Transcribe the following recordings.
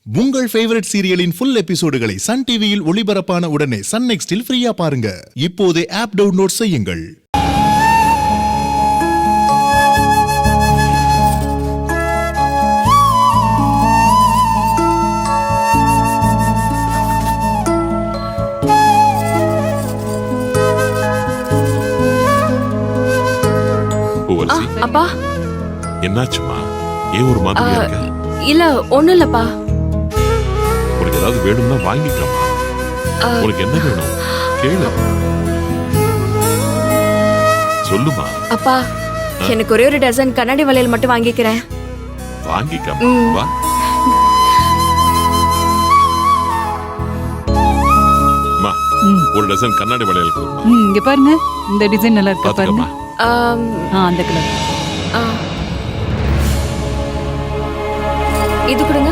உங்கள் favourite சீரியலின் full எபிசோடுகளை Sun டிவியில் ஒளிபரப்பான உடனே சன் நெக்ஸ்டில் ஃப்ரீயா பாருங்க. இப்போதே ஆப் டவுன்லோட் செய்யுங்கள். அப்பா என்னாச்சுமா? ஏன் ஒரு மாதிரியா இருக்க? இல்ல ஒண்ணும் இல்லப்பா. உனக்கு ஏதாவது வேணும்னா வாங்கிக்கலாமா? உனக்கு என்ன வேணும் கேளு, சொல்லுமா. அப்பா எனக்கு ஒரே ஒரு டசன் கண்ணாடி வளையல் மட்டும் வாங்கிக்கிறேன். வாங்கிக்கமா வா. ஒரு டசன் கண்ணாடி வளையல் கொடுமா. இங்க பாருங்க, இந்த டிசைன் நல்லா இருக்கு பாருங்க. அந்த கலர். இது கொடுங்க.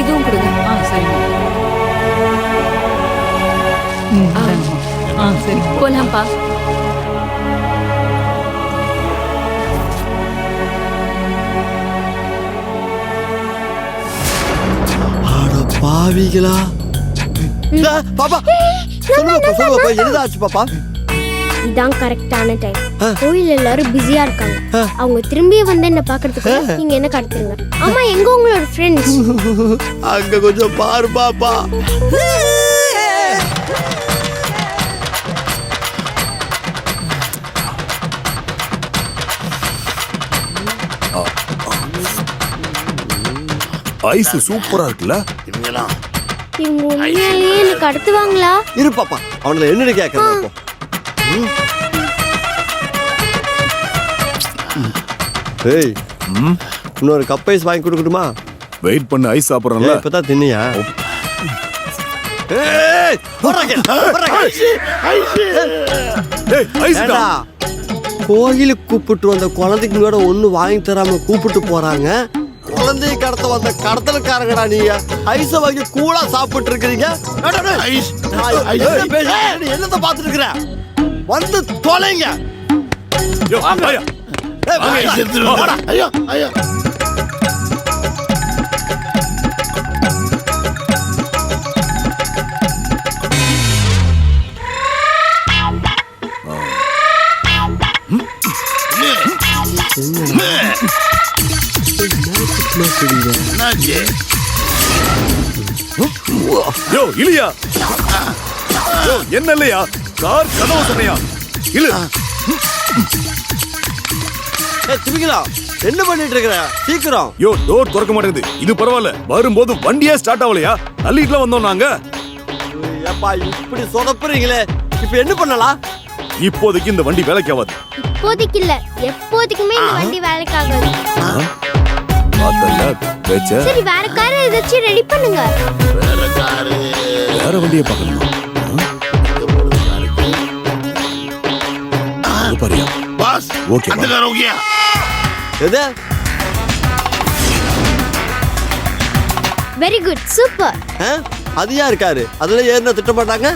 இதுவும் கொடுங்க. சரிங்க. சரி போலாம்ப்பா. பாவிகளா பாப்பா, சொல்லுப்பா, என்னதாச்சு பாப்பா? இதான் கரெக்டான டைம். கோயில் எல்லாரும் பிஸியா இருக்காங்க. அவங்க திரும்பி வந்து என்ன பாக்குறதுக்கு நீங்க என்ன கடத்துங்க. ஆமா, எங்க உங்களோட ஃப்ரெண்ட்ஸ்? அங்க கொஞ்சம் பாரு பாப்பா. ஐஸ் சூப்பரா இருக்குல்ல? இவங்க உண்மையிலேயே என்ன கடத்துவாங்களா? இரு பாப்பா, அவங்கள என்னன்னு கேட்கறேன். ஏய், இன்னொரு கப் ஐஸ் வாங்கி கொடுக்கணுமா? வெயிட் பண்ணு, ஐஸ் சாப்பிடுறேன்ல. இப்பதான் தின்னியா? கோயிலுக்கு கூப்பிட்டு வந்த குழந்தைக்கு கூட ஒண்ணு வாங்கி தராம கூப்பிட்டு போறாங்க. குழந்தைய கடத்த வந்த கடத்தலுக்காரங்கடா நீங்க. ஐஸ வாங்கி கூலா சாப்பிட்டு இருக்கிறீங்க. என்னத்த பாத்துட்டு இருக்கிற? வந்து தொலைங்க. யோ இல்லையா? யோ என்ன இல்லையா? கார் கதவு சொன்னையா? இல்ல திமிங்களா, என்ன பண்ணிட்டு இருக்கிற? சீக்கிரம். யோ, டோர் திறக்க மாட்டேங்குது. இது பரவாயில்ல, வரும்போது வண்டியே ஸ்டார்ட் ஆகலையா? தள்ளிட்டுல வந்தோம் நாங்க. ஏப்பா இப்படி சொதப்புறீங்களே, இப்ப என்ன பண்ணலாம்? இப்போதைக்கு இந்த வண்டி வேலைக்கு ஆகாது. இப்போதைக்கு இல்ல, எப்போதைக்குமே இந்த வண்டி வேலைக்கு ஆகாது. சரி, வேற கார் ஏதாச்சும் ரெடி பண்ணுங்க. வேற வண்டியை பார்க்கணுமா? பாரியா பாஸ்? ஓகே, அந்த கார் ஓகே. எது? Very good, super. அது யார் இருக்காரு? அதுல ஏறின திட்ட மாட்டாங்க.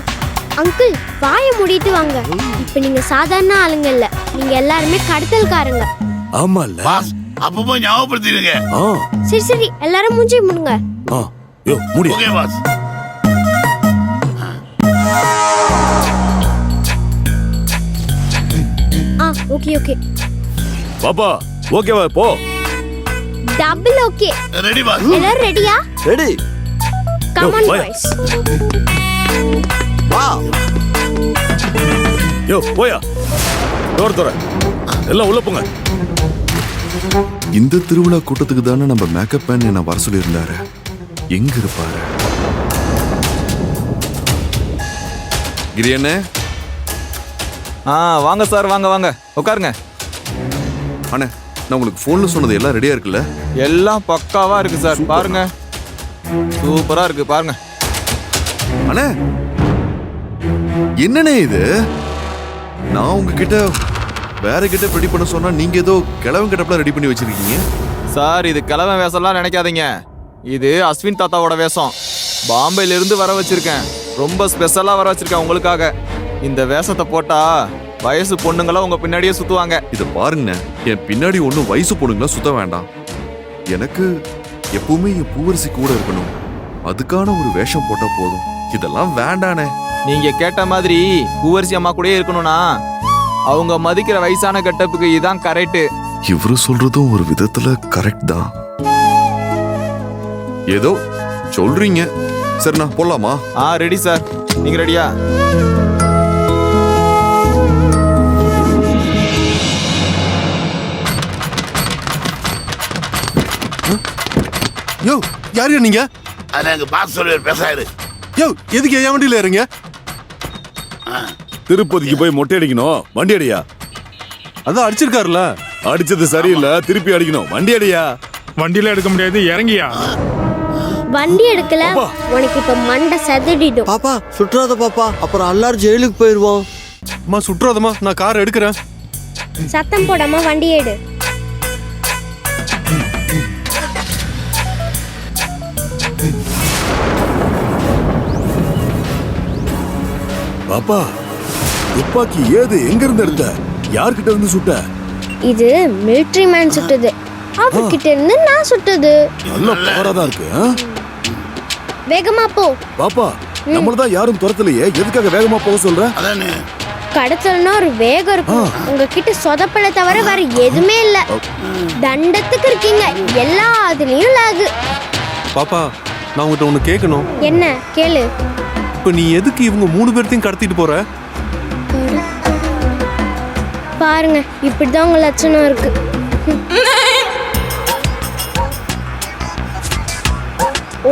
அங்கிள், வாயை மூடிட்டு வாங்க. இப்ப நீங்க சாதாரண ஆளுங்க இல்ல, நீங்க எல்லாருமே கடத்தல்காரங்க. ஆமால பாஸ், அப்பப்போ ஞாபகப்படுத்திடுங்க. சரி சரி, எல்லாரும் மூஞ்சி மூடுங்க. யோ மூடி. Okay pass. ஓகே ஓகே பாப்பா, ஓகேவா? போ. Double okay. Ready boss. எல்லாரும் ரெடியா? ரெடி. Come on boys. வா. யோ போயா, டோர் தர. எல்லாம் உள்ள போங்க. இந்த திருவிழா கூட்டத்துக்கு தானே நம்ம மேக்கப் மேன் என்ன வர சொல்லியிருந்தாரு. எங்க இருப்பாரு? கிரியண்ணே. வாங்க சார், வாங்க வாங்க, உட்காருங்க. அண்ணே, நான் உங்களுக்கு போன்ல சொன்னது எல்லாம் ரெடியா இருக்குல்ல? எல்லாம் பக்காவா இருக்கு சார். பாருங்க, சூப்பரா இருக்கு பாருங்க. அண்ணே, என்னண்ணே இது? நான் உங்ககிட்ட வேற கிட்ட ரெடி பண்ண சொன்னா நீங்க ஏதோ கிழவன் கிட்டப்பல ரெடி பண்ணி வச்சிருக்கீங்க. சார், இது கிழவன் வேஷம்லாம் நினைக்காதீங்க. இது அஸ்வின் தாத்தாவோட வேஷம். பாம்பேல இருந்து வர வச்சிருக்கேன். ரொம்ப ஸ்பெஷலா வர வச்சிருக்கேன் உங்களுக்காக. இந்த வேஷத்தை போட்டா வயசு பொண்ணுங்களா உங்க பின்னாடியே சுத்துவாங்க. இத பாருங்க, என் பின்னாடி ஒன்னும் வயசு பொண்ணுங்களா சுத்த வேண்டாம். எனக்கு எப்பவுமே என் பூவரசி கூட இருக்கணும். அதுக்கான ஒரு வேஷம் போட்டா போதும். இதெல்லாம் வேண்டானே. நீங்க கேட்ட மாதிரி பூவரசி அம்மா கூடயே இருக்கணும்னா அவங்க மதிக்கிற வயசான கட்டப்புக்கு இதான் கரெக்ட். இவரு சொல்றதும் ஒரு விதத்துல கரெக்ட் தான். ஏதோ சொல்றீங்க. சரிண்ணா போலாமா? Ready sir. நீங்க ரெடியா? யோ யாரு நீங்க? அதான் எங்க பாஸ் சொல்லி பேசாரு. யோ எதுக்கு என் வண்டியில இருங்க? திருப்பதிக்கு போய் மொட்டை அடிக்கணும். வண்டி அடியா? அதான் அடிச்சிருக்காருல. அடிச்சது சரியில்லை, திருப்பி அடிக்கணும். வண்டி அடியா? வண்டியில எடுக்க முடியாது, இறங்கியா. வண்டி எடுக்கல உனக்கு இப்ப மண்டை செதறிடும். பாப்பா சுற்றாத பாப்பா, அப்புறம் எல்லாரும் ஜெயிலுக்கு போயிருவோம். அம்மா சுற்றாதம்மா, நான் கார் எடுக்கிறேன். சத்தம் போடாம வண்டி எடு. பாப்பா துப்பாக்கி ஏது எங்க இருந்து எடுத்த? யார்கிட்ட இருந்து சுட்ட? இது மிலிட்டரி மேன் சுட்டது. அவர்கிட்ட இருந்து நான் சுட்டது. நல்ல பவராதான் இருக்கு. வேகமா போ பாப்பா. நம்மளதான் யாரும் துரத்தலையே, எதுக்காக வேகமா போக சொல்ற? அதானே கடத்தல்னா ஒரு வேகம் இருக்கும். உங்ககிட்ட சொதப்பல தவிர வேற எதுவுமே இல்ல. தண்டத்துக்கு இருக்கீங்க எல்லாத்துலயும் லாகு. பாப்பா நான் உங்ககிட்ட ஒண்ணு கேட்கணும். என்ன கேளு. இப்ப நீ எதுக்கு இவங்க 3 பேர்த்தையும் கடத்திட்டு போற? பாருங்க இப்படிதான் உங்க லட்சணம் இருக்கு.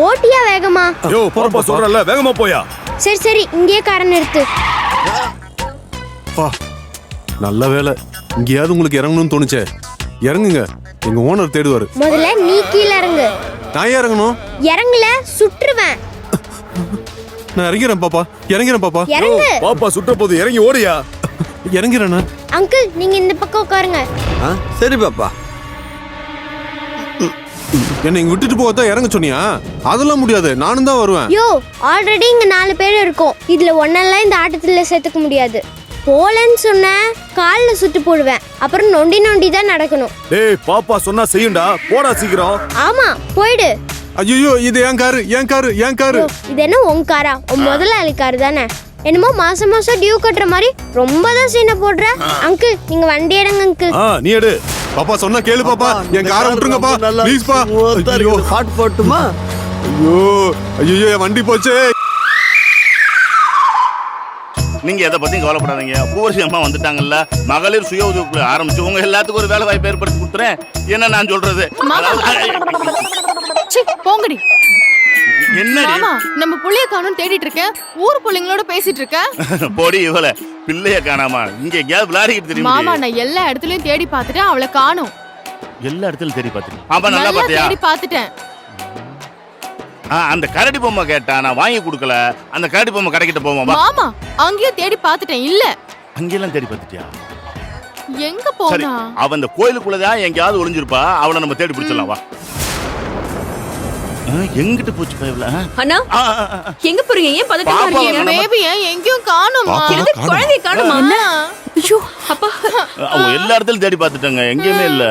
ஓட்டியா வேகமா? யோ பாப்பா சொல்றல, வேகமா போயா. சரி சரி இங்கேயே காரை நிறுத்து. பா நல்ல வேலை, இங்கேயாவது உங்களுக்கு இறங்கணும்னு தோணுச்சே. இறங்குங்க, எங்க ஓனர் தேடுவாரு. முதல்ல நீ கீழே இறங்கு. நான் ஏன் இறங்கணும்? இறங்கல சுற்றுவேன். நான் இறங்கிறேன் பாப்பா, இறங்கிறேன் பாப்பா. இறங்கு. பாப்பா சுற்ற போது இறங்கி ஓடியா. இறங்கிறேண்ணா. அங்கிள் நீங்க இந்த பக்கம் உட்காருங்க. சரி பாப்பா. என்ன இங்க விட்டுட்டு போகத்தான் இறங்க சொன்னியா? அதெல்லாம் முடியாது, நானும் தான் வருவேன். யோ ஆல்ரெடி இங்க 4 பேர் இருக்கோம். இதுல ஒன்னெல்லாம் இந்த ஆட்டத்துல சேர்த்துக்க முடியாது. போலன்னு சொன்ன கால்ல சுட்டு போடுவேன். அப்புறம் நொண்டி நொண்டி தான் நடக்கணும். டேய் பாப்பா சொன்னா செய்யுண்டா, போடா சீக்கிரம். ஆமா போயிடு. ஐயோ இது ஏன் காரு, ஏன் காரு, ஏன் காரு? இது என்ன உன் காரா? உன் முதலாளி காரு தானே. என்னமோ மாசம் மாசம் டியூ கட்டுற மாதிரி ரொம்ப தான் சீனை போடுற. அங்கிள் நீங்க வண்டி எடுங்க அங்கிள். நீ எடு. பாப்பா சொன்னா கேளு பாப்பா, என் காரை விட்டுருங்கப்பா ப்ளீஸ் பா. ஐயோ பாட்டு போட்டுமா? ஐயோ ஐயோ என் வண்டி போச்சே. நீங்க எதை பத்தியும் கவலைப்படாதீங்க. பூவரசி அம்மா வந்துட்டாங்கல்ல, மகளிர் சுய உதவிக்குழு ஆரம்பிச்சு உங்க எல்லாத்துக்கும் ஒரு வேலை வாய்ப்பு ஏற்படுத்தி கொடுத்துறேன். என்ன நான் சொல்றது? போங்கடி. என்னடி மாமா நம்ம புள்ளைய காணோம் தேடிட்டு இருக்கேன். ஊர் புள்ளைங்களோட பேசிட்டு இருக்கேன். போடி இவள பிள்ளைய காணாமா? இங்க எங்கயாவது விளையாடிட்டு தெரியுமா? மாமா நான் எல்லா இடத்துலயும் தேடி பார்த்துட்டேன், அவளை காணோம். எல்லா இடத்துலயும் தேடி பார்த்துட்டேன். ஆமா நல்லா நல்லா பாத்தியா? தேடி பார்த்துட்டேன். அந்த கரடி பொம்மை கேட்டா நான் வாங்கி கொடுக்கல. அந்த கரடி பொம்மை கடைக்கிட்ட போவோம் வா. மாமா அங்கேயும் தேடி பார்த்துட்டேன், இல்ல. அங்கெல்லாம் தேடி பார்த்துட்டியா? எங்க சரி போனா? அவ அந்த கோயிலுக்குள்ளதான் எங்கயாவது ஒளிஞ்சிருப்பா. அவளை நம்ம தேடி பிடிச்சிடலாம் வா. எங்கிட்ட போச்சு பயவுல? அண்ணா எங்க போறீங்க? ஏன் பதட்டமா இருக்கீங்க? பேபிய எங்கேயும் காணோமா? எது குழந்தை காணுமா? ஐயோ அப்பா, அவ எல்லா இடத்துலயும் தேடி பார்த்துட்டாங்க, எங்கேயுமே இல்ல.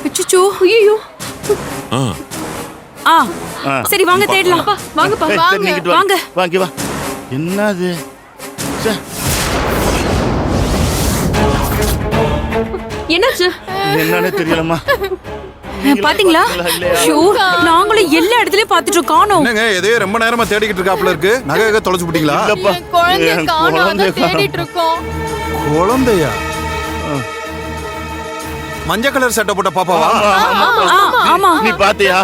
அச்சச்சோ ஐயோ. சரி வாங்க தேடலாம். அப்பா வாங்கப்பா வாங்க வாங்க வாங்க வா. என்னது? என்னாச்சு? என்னன்னு தெரியலம்மா. பாத்தீங்களா? நாங்களும் எல்லா இடத்துலயும் பாத்துட்டு காணோம். என்னங்க எதையோ ரொம்ப நேரமா தேடிக்கிட்டு இருக்காப்ல இருக்கு. நகை தொலைச்சு போட்டீங்களா? இல்லப்பா, குழந்தை என் காணோம், குழந்தைய அதான் தேடிட்டு இருக்கோம். குழந்தையா? மஞ்சள் கலர் சட்டை போட்ட பாப்பாவா? ஆமா. நீ பாத்தியா?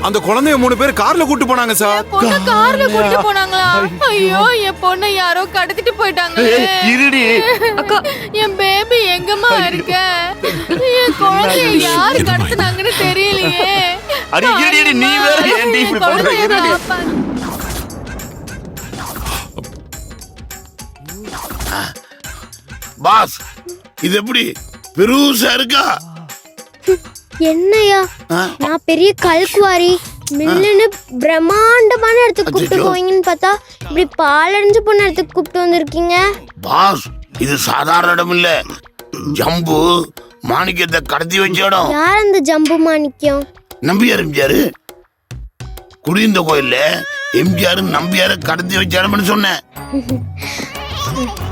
அந்த குழந்தைய 3 பேர் கார்ல கூட்டு போனாங்க சார். பொண்ணு கார்ல கூட்டிட்டு போனாங்களா? ஐயோ என் பொண்ணை யாரோ கடத்திட்டு போயிட்டாங்க. இருடி அக்கா என் பேபி எங்கம்மா இருக்க? என் குழந்தைய யாரு கடத்துனாங்கன்னு தெரியலையே. அடி இருடி, நீ வேற ஏன்டி இப்படி பண்ற? இருடி. பாஸ் இது எப்படி பெருசா இருக்கா? என்னையா நான் பெரிய கல்குவாரி மில்லுன்னு பிரம்மாண்டமான இடத்துக்கு கூப்பிட்டு போவீங்கன்னு பார்த்தா இப்படி பாலடைஞ்சு போன இடத்துக்கு கூப்பிட்டு வந்திருக்கீங்க. பாஸ் இது சாதாரண இடம் இல்ல. ஜம்பு மாணிக்கத்தை கடத்தி வச்ச இடம். யார் அந்த ஜம்பு மாணிக்கம்? நம்பியார் எம்ஜிஆர் குடியிருந்த கோயில்ல எம்ஜிஆர் நம்பியார கடத்தி வச்ச இடம்னு சொன்னேன்.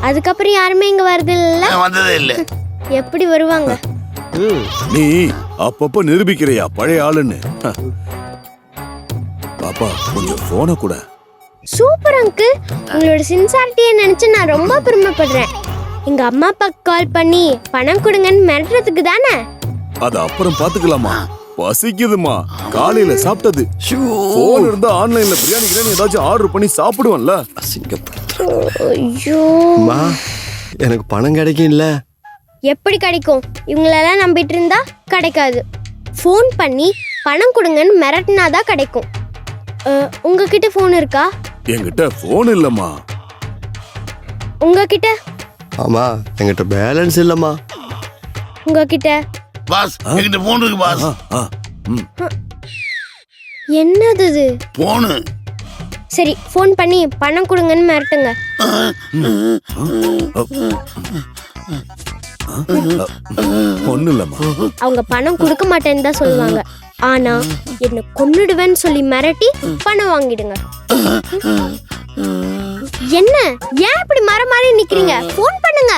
அதுக்கப்புறம் யாருமே இங்க வருது இல்ல? வந்ததே இல்ல. எப்படி வருவாங்க? நீ அப்பப்ப நிரூபிக்கிறியா பழைய ஆளுன்னு? பாப்பா கொஞ்சம் போன கூட. சூப்பர் அங்கிள், உங்களோட சின்சாரிட்டியை நினைச்சு நான் ரொம்ப பெருமைப்படுறேன். எங்க அம்மா அப்பாக்கு கால் பண்ணி பணம் கொடுங்கன்னு மிரட்டுறதுக்கு தானே? அது அப்புறம் பாத்துக்கலாமா? பசிக்குதுமா, காலையில சாப்பிட்டது. போன் இருந்தா ஆன்லைன்ல பிரியாணி ஏதாச்சும் ஆர்டர் பண்ணி சாப்பிடுவோம்ல. ஐயோ, எனக்கு பணம் கிடைக்கும்ல? எப்படி கிடைக்கும்? இவங்களெல்லாம் நம்பிட்டு இருந்தா கிடைக்காது. ஃபோன் பண்ணி பணம் கொடுங்கன்னு மிரட்டினாதான் கிடைக்கும். உங்ககிட்ட ஃபோன் இருக்கா? என்கிட்ட போன் இல்லம்மா. உங்ககிட்ட? ஆமா, என்கிட்ட பேலன்ஸ் இல்லம்மா. உங்ககிட்ட? பாஸ் என்கிட்ட போன் இருக்கு பாஸ். என்னது இது? போனு. சரி, ஃபோன் பண்ணி பணம் கொடுங்கன்னு மிரட்டுங்க. ஒண்ணு இல்லம்மா. அவங்க பணம் கொடுக்க மாட்டேன்னு தான் சொல்லுவாங்க. ஆனா என்ன கொன்னுடுவேன்னு சொல்லி மிரட்டி பணம் வாங்கிடுங்க. என்ன ஏன் இப்படி மரம் மாதிரி நிக்கிறீங்க? ஃபோன் பண்ணுங்க.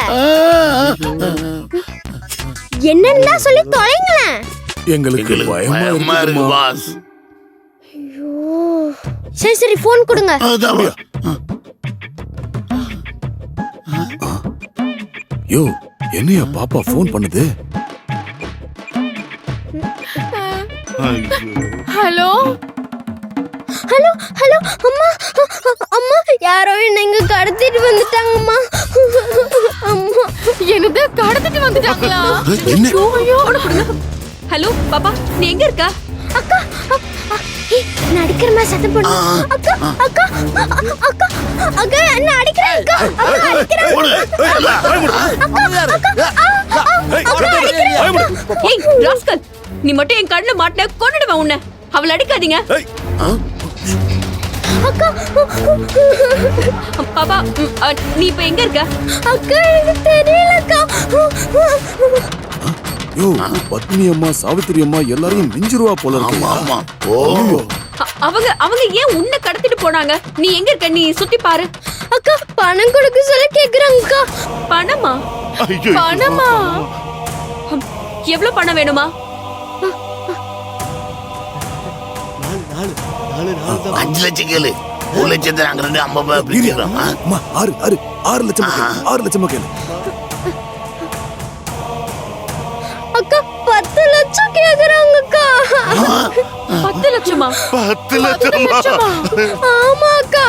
என்னன்னா சொல்லி தொலைங்களேன். எங்களுக்கு பயமா இருக்கு பாஸ். ஐயோ, சரி சரி ஃபோன் கொடுங்க. யோ, என்னையா பாப்பா போன் பண்ணுது? ஹலோ ஹலோ ஹலோ, அம்மா அம்மா, யாரோ என்ன இங்க கடத்திட்டு வந்துட்டாங்கம்மா. அம்மா, என்னது கடத்திட்டு வந்துட்டாங்களா? ஹலோ பாப்பா, நீ எங்க இருக்க? அக்கா நான் அடிக்கிற மாதிரி சத்தம் போடு. அக்கா அக்கா அக்கா அக்கா நான் அடிக்கிறேன். அக்கா அக்கா அடிக்கிறேன். ஏய் ராஸ்கல், நீ மட்டும் என் கண்ணுல மாட்டல கொன்னுடுவேன் உன்னை. அவளை அடிக்காதீங்க. அக்கா பாப்பா, நீ இப்ப எங்க இருக்க? அக்கா எனக்கு தெரியலக்கா. யோ, பத்மினி அம்மா, சாவித்திரி அம்மா எல்லாரையும் மிஞ்சிருவா போல இருக்கு. ஆமா. ஓ, அவங்க அவங்க ஏன் உன்னை கடத்திட்டு போனாங்க? நீ எங்க இருக்க? நீ சுத்தி பாரு. அக்கா பணம் கொடுக்க சொல்ல கேக்குறாங்கக்கா. பணமா? பணமா? எவ்வளவு பணம் வேணுமா? 5 லட்சம் கேளு. 1 லட்சத்தை நாங்க 2 50 பிரிக்கிறோம். அம்மா, 6 லட்சம் கேளு. 6 லட்சமா கேளு. அக்கா 10 லட்சம் கேக்குறாங்கக்கா. 10 லட்சமா? 10 லட்சமா? ஆமாக்கா.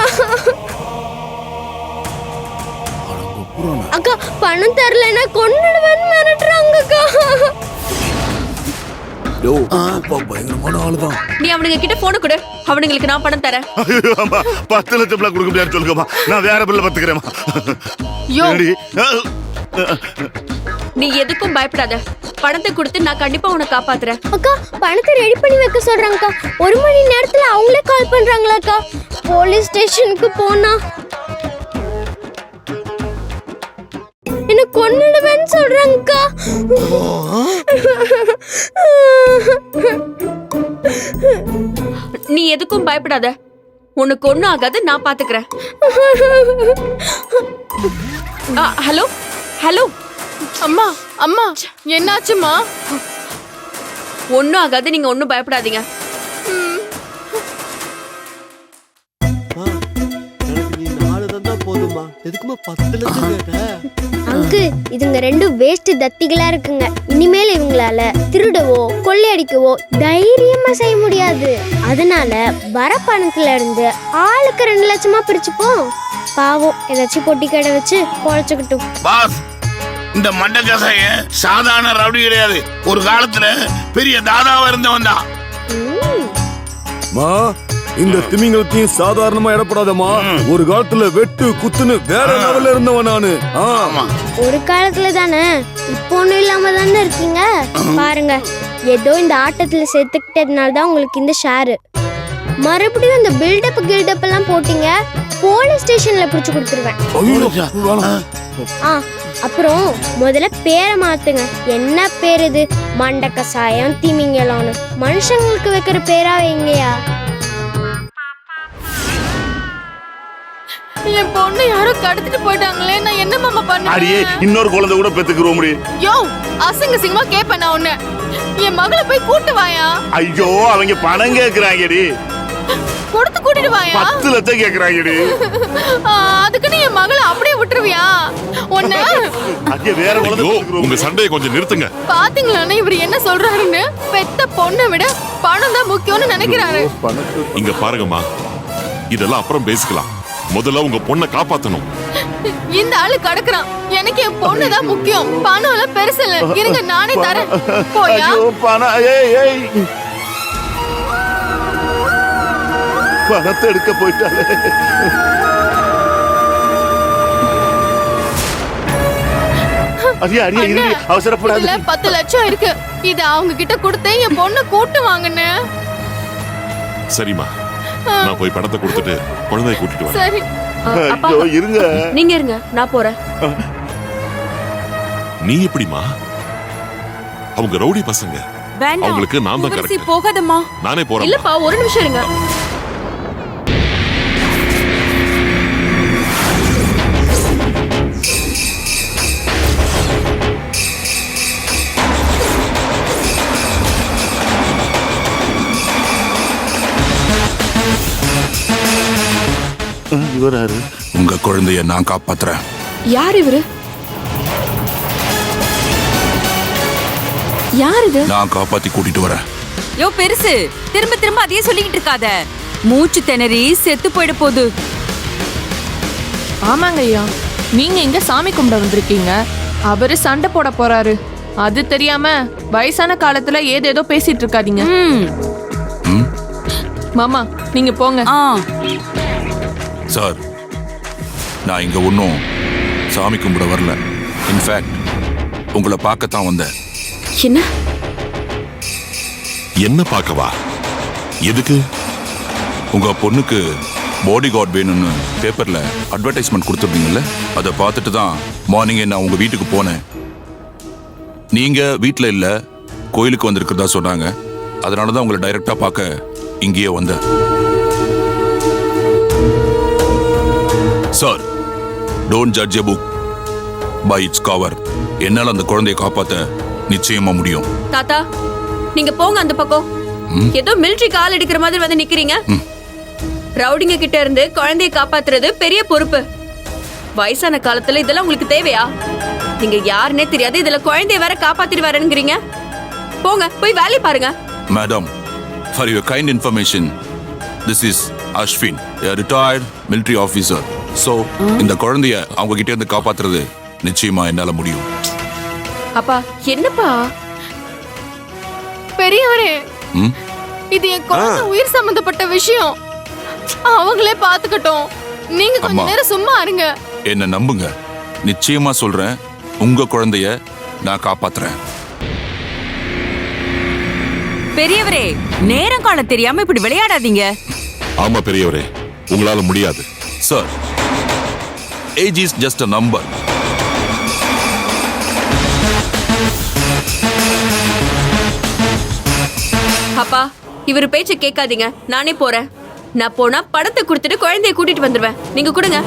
அக்கா பணம் தரலைன்னா கொன்னுடுவேன்னு மிரட்டுறாங்கக்கா. யோ, அப்பா பயங்கரமான ஆளுதான். நீ அவனுங்க கிட்ட போன கொடு, அவனுங்களுக்கு நான் பணம் தரேன். 10 லட்சம் கொடுக்க முடியாது சொல்லுங்கம்மா. நான் வேற பில்ல பாத்துக்கிறேம்மா. யோ, நீ எதுக்கும் பயப்படாத. பணத்தை கொடுத்து நான் கண்டிப்பா உன்னை காப்பாத்துறேன். அக்கா பணத்தை ரெடி பண்ணி வைக்க சொல்றாங்கக்கா. 1 மணி நேரத்துல அவங்களே கால் பண்றாங்களாக்கா. போலீஸ் ஸ்டேஷனுக்கு போனா என்ன கொன்னுடுவேன்னு சொல்றாங்கக்கா. நீ எதுக்கும் பயப்படாத. உனக்கு ஒண்ணும் ஆகாது, நான் பாத்துக்கிறேன். ஹலோ ஹலோ, அம்மா அம்மா என்னாச்சுமா? ஒண்ணும் ஆகாது, நீங்க ஒண்ணும் பயப்படாதீங்க. எனக்கு நீ 4 தந்தா போதுமா? எதுக்குமா 10 லட்சம் கேட்ட? அங்கு இதுங்க 2 வேஸ்ட் தத்திகளா இருக்குங்க. இனிமேல் இவங்களால திருடவோ கொள்ளையடிக்கவோ தைரியமா செய்ய முடியாது. அதனால வர பணத்துல இருந்து ஆளுக்கு 2 லட்சமா பிரிச்சுப்போம். பாவம் ஏதாச்சும் பொட்டி கடை வச்சு பொழைச்சுக்கிட்டும். பாஸ், இந்த மண்டகசாய சாதாரண ரவுடி கிடையாது. ஒரு காலத்துல பெரிய தாதாவா இருந்தவன் தான். மா, இந்த திமிங்கலத்தையும் சாதாரணமா இடப்படாதம்மா. ஒரு காலத்துல வெட்டு குத்துன்னு வேற லெவல்ல இருந்தவன் நானு. ஆமா, ஒரு காலத்துல தானே, இப்போ ஒண்ணும் இல்லாம தானே இருக்கீங்க. பாருங்க, ஏதோ இந்த ஆட்டத்துல சேர்த்துக்கிட்டதுனால தான் உங்களுக்கு இந்த ஷேரு. மறுபடியும் இந்த பில்டப் எல்லாம் போட்டீங்க, போலீஸ் ஸ்டேஷன்ல பிடிச்சு கொடுத்துருவேன். அப்புறம் முதல்ல பேரை மாத்துங்க. என்ன பேர் இது? மண்ட கசாயம், திமிங்கலம்னு. மனுஷங்களுக்கு வைக்கிற பேரா வைங்கயா. என் பொண்ணு யாரோ கடத்திட்டு போயிட்டாங்களே, நான் என்ன மாமா அடியே பண்ணுவேன்? இன்னொரு குழந்தை கூட பெத்துக்கிறோம் முடியும். யோ, அசிங்க சிங்கமா கேப்ப நான் உன்ன. என் மகளை போய் கூட்டு வாயா. ஐயோ அவங்க பணம் கேக்குறாங்கடி. கொடுத்து கூட்டிட்டு வாயா. 10 லட்சம் கேக்குறாங்கடி. அதுக்குன்னு என் மகளை அப்படியே விட்டுருவியா? உன்ன அடியே வேற குழந்தை ஐயோ, பெத்துக்கிறோம். உங்க சண்டையை கொஞ்சம் நிறுத்துங்க. பாத்தீங்களாண்ணா இவர் என்ன சொல்றாருன்னு? பெத்த பொண்ணை விட பணம் தான் முக்கியம்னு நினைக்கிறாரு. இங்க பாருங்கம்மா, இதெல்லாம் அப்புறம் பேசிக்கலாம். முதல்ல உங்க பொண்ணை காப்பாத்தணும். இந்த ஆளு கடக்குறான். எனக்கு என் பொண்ணு தான் முக்கியம், பணம் எல்லாம் பெருசு இல்ல. இருங்க நானே தரேன். போயா. ஐயோ பணம். ஏய் பணத்தை எடுக்க போயிட்டாலே. அடியே இருடி, அவசரப்படாத. இதுல 10 லட்சம் இருக்கு. இது அவங்க கிட்ட கொடுத்து என் பொண்ணு கூட்டு வாங்கன்னு. சரிம்மா, நான் போய் பணத்தை கொடுத்துட்டு குழந்தையை கூட்டிட்டு வரேன். சரி. அப்பா ஐயோ இருங்க. நீங்க இருங்க, நான் போறேன். நீ எப்படிமா? அவங்க ரவுடி பசங்க. அவங்களுக்கு நான் தான் கரெக்ட். போகாதம்மா. நானே போறேன். இல்லப்பா, ஒரு நிமிஷம் இருங்க. இவராரு? உங்க குழந்தைய நான் காப்பாத்துறேன். யார் இவரு? யார் இது? நான் காப்பாத்தி கூட்டிட்டு வரேன். யோ பெருசு, திரும்ப திரும்ப அதையே சொல்லிக்கிட்டு இருக்காத. மூச்சு திணறி செத்து போயிட போகுது. ஆமாங்க ஐயா, நீங்க இங்க சாமி கும்பிட வந்திருக்கீங்க, அவரு சண்டை போட போறாரு. அது தெரியாம வயசான காலத்துல ஏதேதோ பேசிட்டு இருக்காதீங்க. மாமா நீங்க போங்க. சார், நான் இங்க ஒன்றும் சாமி கும்பிட வரல. இன்ஃபேக்ட் உங்களை பார்க்கத்தான் வந்தேன். என்ன என்ன பார்க்கவா? எதுக்கு? உங்க பொண்ணுக்கு பாடி கார்டு வேணும்னு பேப்பர்ல அட்வர்டைஸ்மெண்ட் கொடுத்துருந்தீங்கல்ல, அதை பார்த்துட்டு தான் மார்னிங்கே நான் உங்க வீட்டுக்கு போனேன். நீங்க வீட்டில் இல்லை, கோயிலுக்கு வந்திருக்கிறதா சொன்னாங்க. அதனால தான் உங்களை டைரக்டா பார்க்க இங்கேயே வந்தேன். Sir, don't judge a book by its cover. என்னால் அந்த குழந்தையை காப்பாற்ற நிச்சயமா முடியும். தாத்தா, நீங்க போங்க அந்த பக்கம். ஏதோ மிலிட்டரி கால் எடுக்கிற மாதிரி வந்து நிக்கிறீங்க. ரவுடிங்க கிட்ட இருந்து குழந்தையை காப்பாத்துறது பெரிய பொறுப்பு. வயசான காலத்துல இதெல்லாம் உங்களுக்கு தேவையா? நீங்க யாருன்னே தெரியாது, இதுல குழந்தைய வேற காப்பாத்திட்டு வரேங்கிறீங்க. போங்க, போய் வேலையை பாருங்க. Madam, for your kind information, this is Ashwin, a retired military officer. So இந்த குழந்தைய அவங்க கிட்ட இருந்து காப்பாத்துறது நிச்சயமா என்னால முடியும். அப்பா, என்னப்பா? பெரியவரே, இது என் குழந்தை உயிர் சம்பந்தப்பட்ட விஷயம். அவங்களே பாத்துக்கட்டும். நீங்க கொஞ்ச நேரம் சும்மா இருங்க. என்ன நம்புங்க, நிச்சயமா சொல்றேன், உங்க குழந்தைய நான் காப்பாத்துறேன். பெரியவரே, நேரம் காலம் தெரியாம இப்படி விளையாடாதீங்க. ஆமா பெரியவரே, உங்களால முடியாது. Sir, age is just a number. அப்பா, இவர் பேச்ச கேட்காதீங்க. நானே போறேன். நான் போனா படத்தை கொடுத்துட்டு குழந்தைய கூட்டிட்டு வந்துருவேன். நீங்க கொடுங்க.